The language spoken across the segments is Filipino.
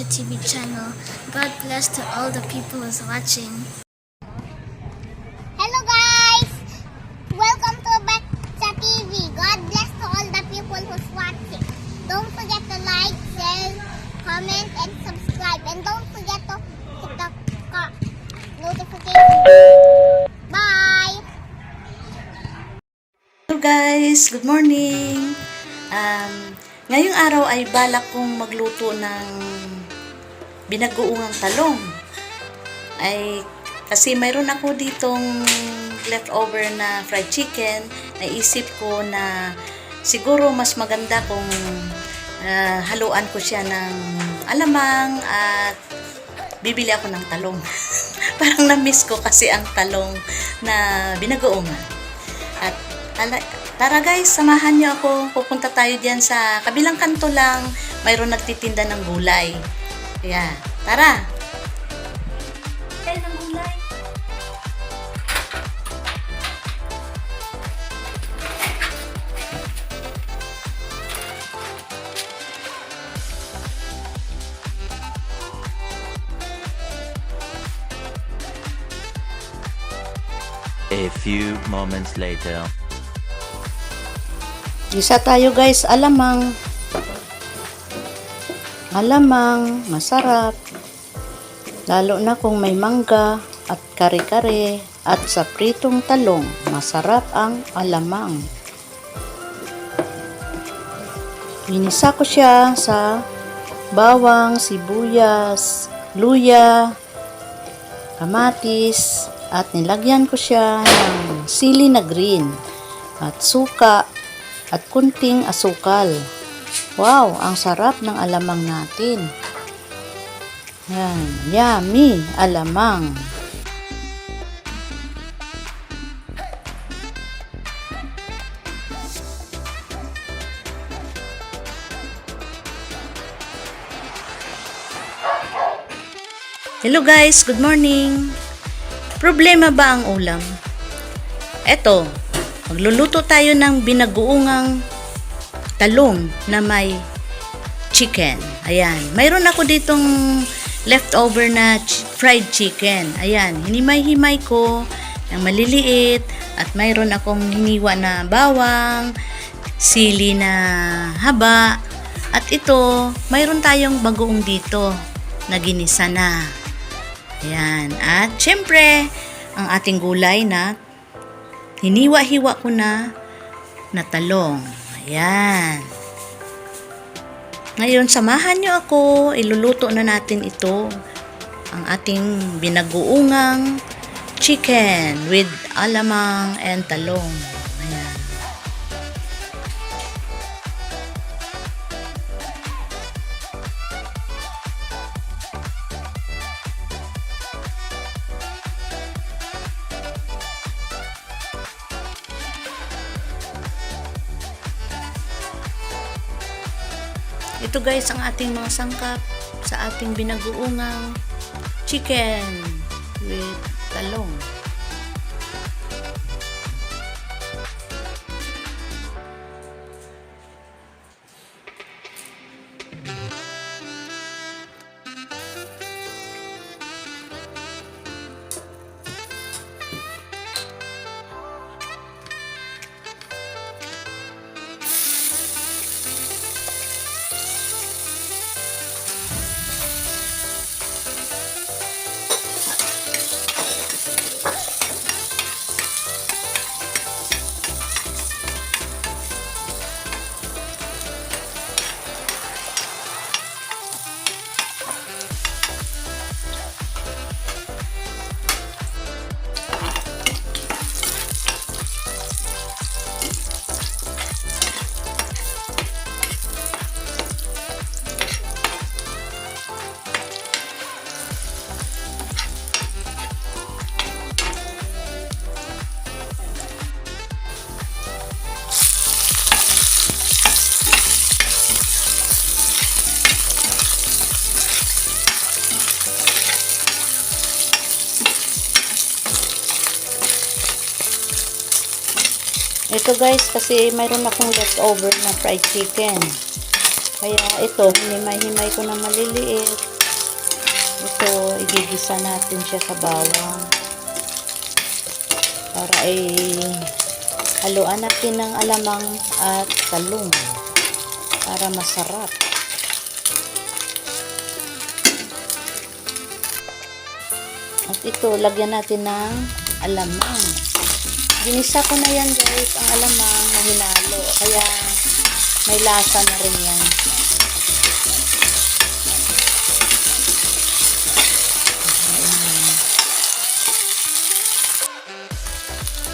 Aisha TV channel. God bless to all the people who's watching. Hello guys! Welcome to Betsa TV. God bless to all the people who's watching. Don't forget to like, share, comment, and subscribe. And don't forget to hit the notification. Bye! Hello guys! Good morning! Ngayong araw ay balak kong magluto ng binagoongang talong. Kasi mayroon ako ditong leftover na fried chicken. Naisip ko na siguro mas maganda kung haluan ko siya ng alamang at bibili ako ng talong. Parang na-miss ko kasi ang talong na binagoongan. At tara guys, samahan niyo ako. Pupunta tayo diyan sa kabilang kanto lang. Mayroon nagtitinda ng gulay. Kaya, tara! Ng gulay. A few moments later. Isa tayo guys, alamang. Alamang, masarap. Lalo na kung may mangga at kare-kare at sa pritong talong, masarap ang alamang. Ginisa ko siya sa bawang, sibuyas, luya, kamatis, at nilagyan ko siya ng sili na green at suka at kunting asukal. Wow, ang sarap ng alamang natin. Yan, yummy alamang. Hello guys, good morning. Problema ba ang ulam? Eto, magluluto tayo ng binagoongang talong na may chicken. Ayan. Mayroon ako ditong leftover na fried chicken. Ayan. Hinimay-himay ko ng maliliit at mayroon akong hiniwa na bawang, sili na haba. At ito, mayroon tayong bagoong dito na ginisa na. Ayan. At syempre, ang ating gulay na hiniwa-hiwa ko na talong. Ayan. Ngayon, samahan nyo ako. Iluluto na natin ito. Ang ating binagoongang chicken with alamang and talong. Ayan. Ito guys ang ating mga sangkap sa ating binagoongang chicken with talong. Ito guys, kasi mayroon akong leftover na fried chicken. Kaya ito, hinimay-himay ko na maliliit. Ito, igigisa natin siya sa bawang. Para haluan natin ng alamang at talong. Para masarap. At ito, lagyan natin ng alamang. Ginisa ko na yan guys, ang alamang na hinalo. Kaya may lasa na rin yan.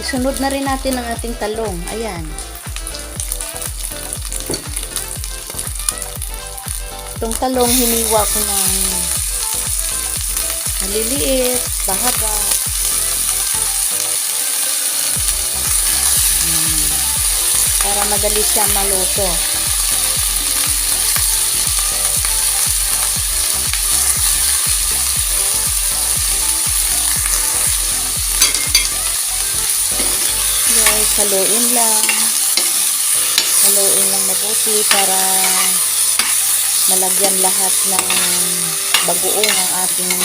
Isunod na rin natin ang ating talong. Ayan. Itong talong, hiniwa ko ng maliliit, bahaba. Para madali siya maluto. Guys, haluin lang. Haluin lang mabuti para malagyan lahat ng bagoong ang ating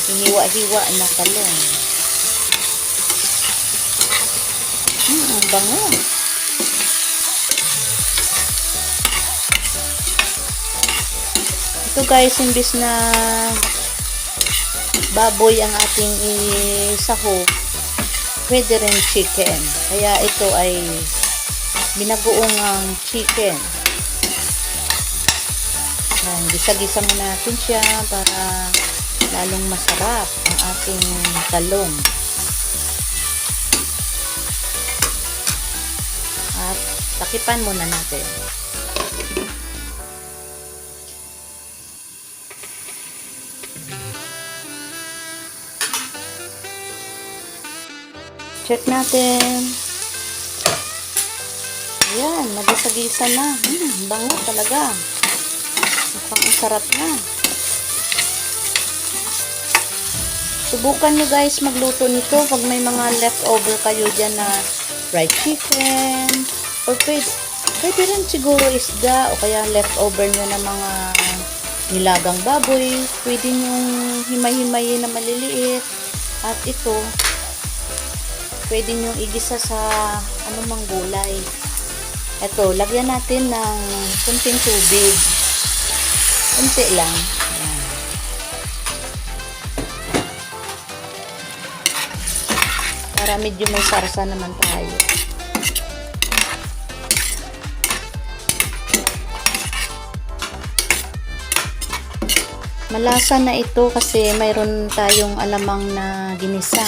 hiniwa-hiwa na talong. Ang bango. Ito guys, imbis na baboy ang ating isaho, pwede rin chicken. Kaya ito ay binagoong ang chicken. Yan, gisa-gisa muna natin siya para lalong masarap ang ating talong. At takipan muna natin. Check natin. Ayan, nagisa-gisa na. Bango talaga. Mukhang ang sarap na. Subukan nyo guys magluto nito pag may mga leftover kayo dyan na fried chicken. Or pwede rin siguro isda o kaya leftover nyo na mga nilagang baboy. Pwede nyo himay-himayin na maliliit. At ito, pwede nyo igisa sa anumang gulay. Ito, lagyan natin ng kunting tubig. Kunti lang. Ayan. Para medyo may sarsa naman tayo. Malasa na ito kasi mayroon tayong alamang na ginisa.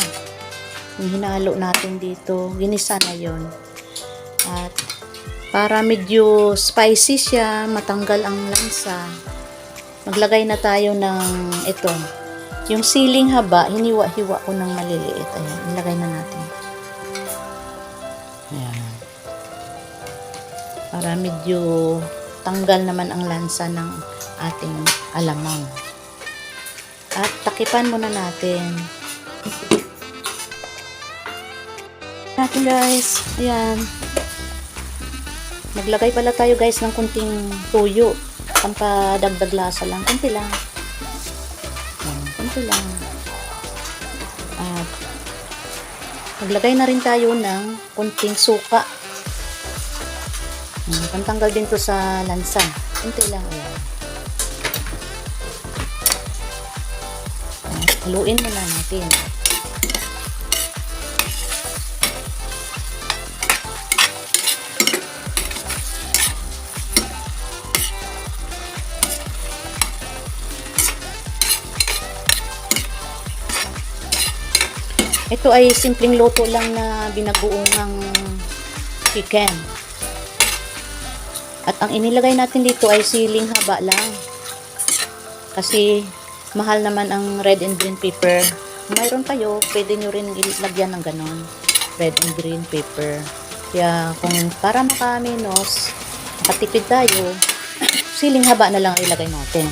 Yung hinalo natin dito, ginisa na yon. At para medyo spicy siya, matanggal ang lansa, maglagay na tayo ng ito. Yung siling haba, hiniwa-hiwa ko ng maliliit. Ayan, ilagay na natin. Ayan. Para medyo tanggal naman ang lansa ng ating alamang. At takipan muna natin. Guys, ayan. Naglagay pala tayo guys ng kunting tuyo. Pampadagdag lasa lang. Kunti lang. Ayan, kunti lang. At naglagay na rin tayo ng kunting suka. Ayan, pantanggal din to sa lansa. Kunti lang. Ayan. Ayan, haluin muna natin. Ito ay simpleng luto lang na binagoong chicken. At ang inilagay natin dito ay siling haba lang. Kasi mahal naman ang red and green pepper. Kung mayroon kayo, pwede nyo rin ilagyan ng ganon. Red and green pepper. Kaya kung para makaminos, makatipid tayo, siling haba na lang ilagay natin.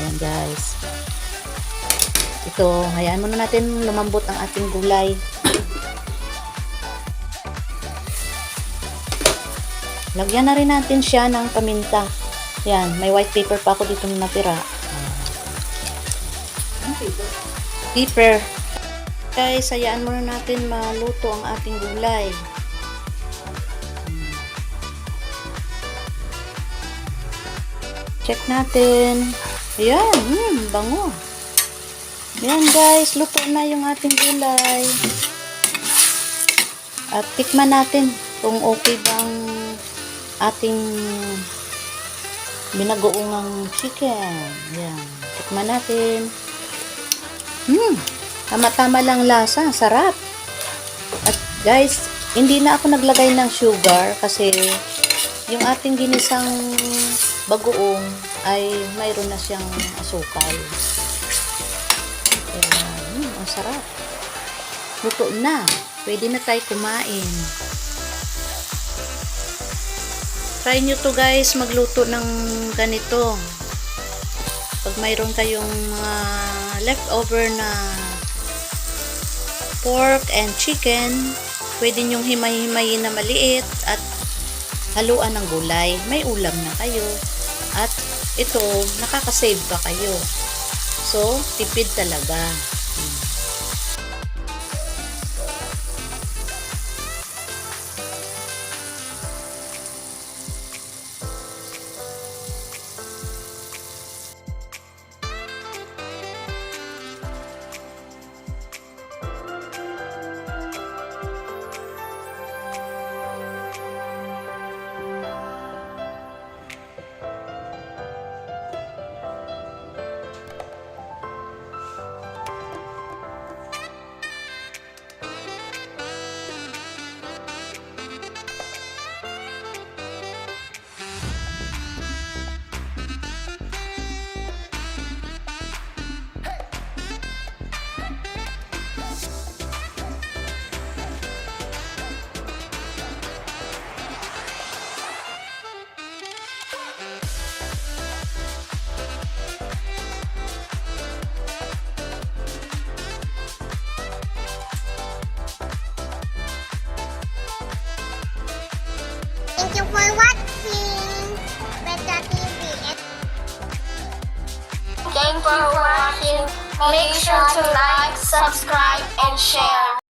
Ayan guys. Ito, hayaan muna natin lumambot ang ating gulay. Lagyan na rin natin siya ng paminta. Yan, may white paper pa ako dito na natira. Deeper. Guys, hayaan muna natin maluto ang ating gulay. Check natin. Ayan, bango. Ayan guys, luto na yung ating gulay. At tikman natin kung okay bang ating binagoongang chicken. Ayan, tikman natin. Tama-tama lang lasa, sarap. At guys, hindi na ako naglagay ng sugar kasi yung ating ginisang bagoong ay mayroon na siyang asukal. Ayan, ang sarap. Luto na. Pwede na tayo kumain. Try nyo to guys, magluto ng ganito. Pag mayroon kayong mga leftover na pork and chicken, pwede nyong himay-himayin na maliit at haluan ng gulay. May ulam na kayo. At ito, nakakasave pa kayo. So, tipid talaga. Thank you for watching Beta TV. Thank you for watching. Make sure to like, subscribe, and share.